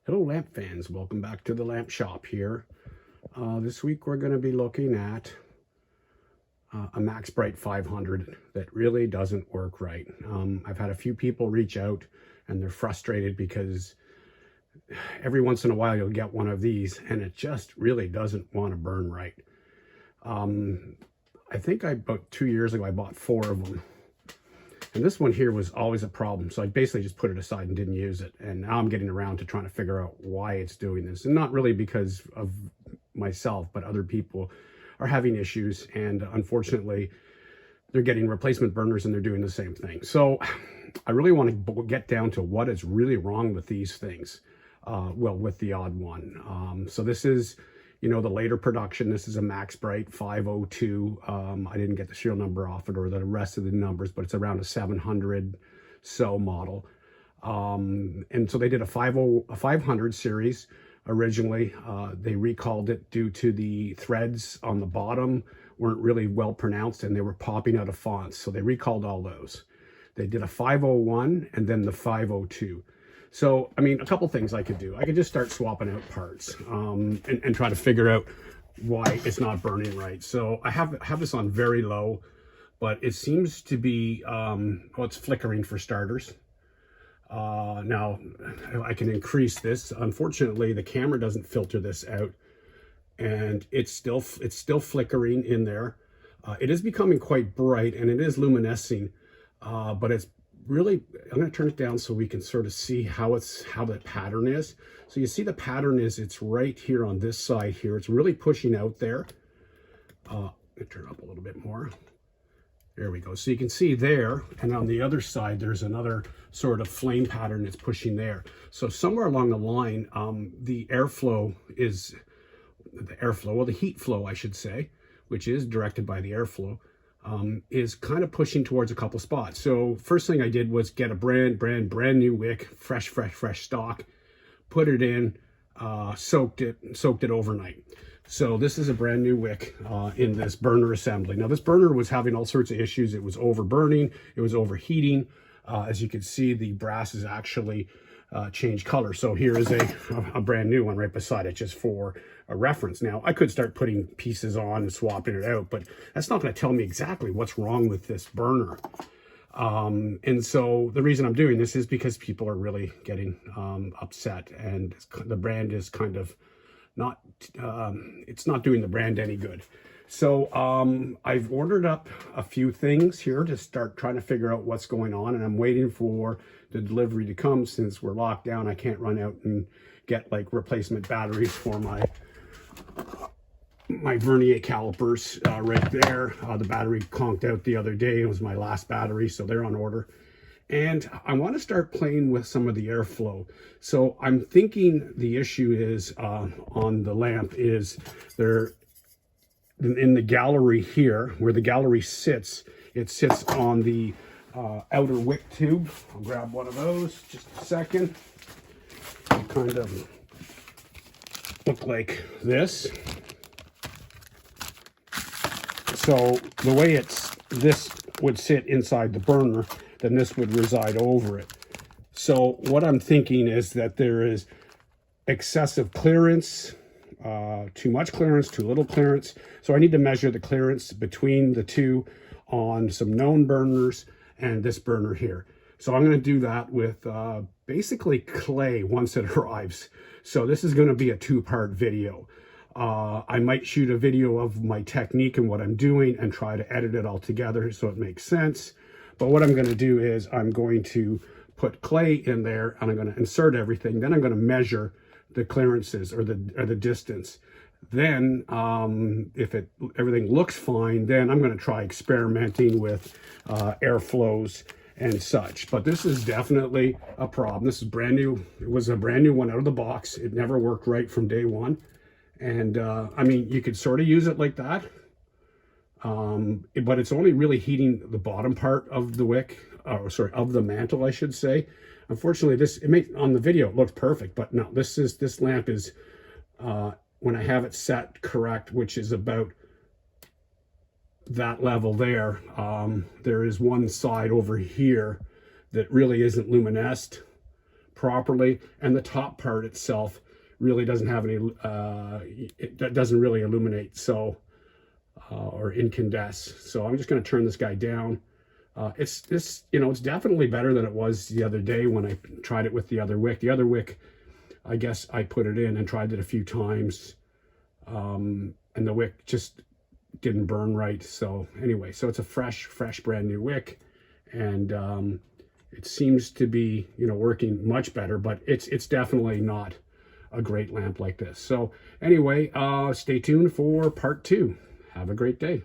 Hello lamp fans, welcome back to the lamp shop here. This week we're going to be looking at a Max-Brite 500 that really doesn't work right. I've had a few people reach out and they're frustrated because every once in a while you'll get one of these and it just really doesn't want to burn right. I think about 2 years ago I bought 4 of them. And this one here was always a problem. So I basically just put it aside and didn't use it. And now I'm getting around to trying to figure out why it's doing this. And not really because of myself, but other people are having issues. And unfortunately, they're getting replacement burners and they're doing the same thing. So I really want to get down to what is really wrong with these things. Well, with the odd one. So this is, the later production. This is a Max-Brite 502. I didn't get the serial number off it or the rest of the numbers, but it's around a 700 so model. And so they did a 500 series originally. They recalled it due to the threads on the bottom weren't really well pronounced and they were popping out of fonts. So they recalled all those. They did a 501 and then the 502. So, I mean, a couple things I could do. I could just start swapping out parts and try to figure out why it's not burning right. So I have this on very low, but it seems to be, well, it's flickering for starters. Now, I can increase this. Unfortunately, the camera doesn't filter this out, and it's still flickering in there. It is becoming quite bright, and it is luminescing, but it's really, I'm going to turn it down so we can sort of see how the pattern is. So you see the pattern is it's right here on this side here. It's really pushing out there. Let me turn it up a little bit more. There we go. So you can see there, and on the other side, there's another sort of flame pattern that's pushing there. So somewhere along the line, the heat flow, I should say, which is directed by the airflow, is kind of pushing towards a couple spots. So first thing I did was get a brand new wick, fresh stock, put it in, soaked it overnight. So this is a brand new wick in this burner assembly. Now this burner was having all sorts of issues. It was overburning, it was overheating. As you can see, the brass is actually changed color. So here is a brand new one right beside it, just for a reference. Now I could start putting pieces on and swapping it out, but that's not going to tell me exactly what's wrong with this burner. And so the reason I'm doing this is because people are really getting upset, and the brand is kind of not, it's not doing the brand any good. So I've ordered up a few things here to start trying to figure out what's going on, and I'm waiting for the delivery to come. Since we're locked down, I can't run out and get like replacement batteries for my vernier calipers right there. The battery conked out the other day. It was my last battery, so they're on order. And I want to start playing with some of the airflow. So I'm thinking the issue is on the lamp is there in the gallery here, where the gallery sits, it sits on the outer wick tube. I'll grab one of those, just a second. They kind of look like this. So the way this would sit inside the burner, then this would reside over it. So what I'm thinking is that there is excessive clearance, too much clearance, too little clearance. So I need to measure the clearance between the two on some known burners and this burner here. So I'm going to do that with basically clay once it arrives. So this is going to be a 2-part video. I might shoot a video of my technique and what I'm doing and try to edit it all together so it makes sense. But what I'm going to do is I'm going to put clay in there and I'm going to insert everything. Then I'm going to measure the clearances or the distance. Then if everything looks fine, then I'm going to try experimenting with airflows and such. But this is definitely a problem. This is brand new. It was a brand new one out of the box. It never worked right from day one. And I mean, you could sort of use it like that, but it's only really heating the bottom part of the wick, of the mantle, I should say. Unfortunately, on the video it looks perfect, but no, this lamp is when I have it set correct, which is about that level there. There is one side over here that really isn't luminesced properly, and the top part itself really doesn't have any, it doesn't really illuminate, so, or incandesce. So I'm just going to turn this guy down. It's definitely better than it was the other day when I tried it with the other wick. The other wick, I guess I put it in and tried it a few times, and the wick just didn't burn right. So anyway, so it's a fresh brand new wick, and it seems to be, working much better, but it's definitely not a great lamp like this. So anyway, stay tuned for part 2. Have a great day.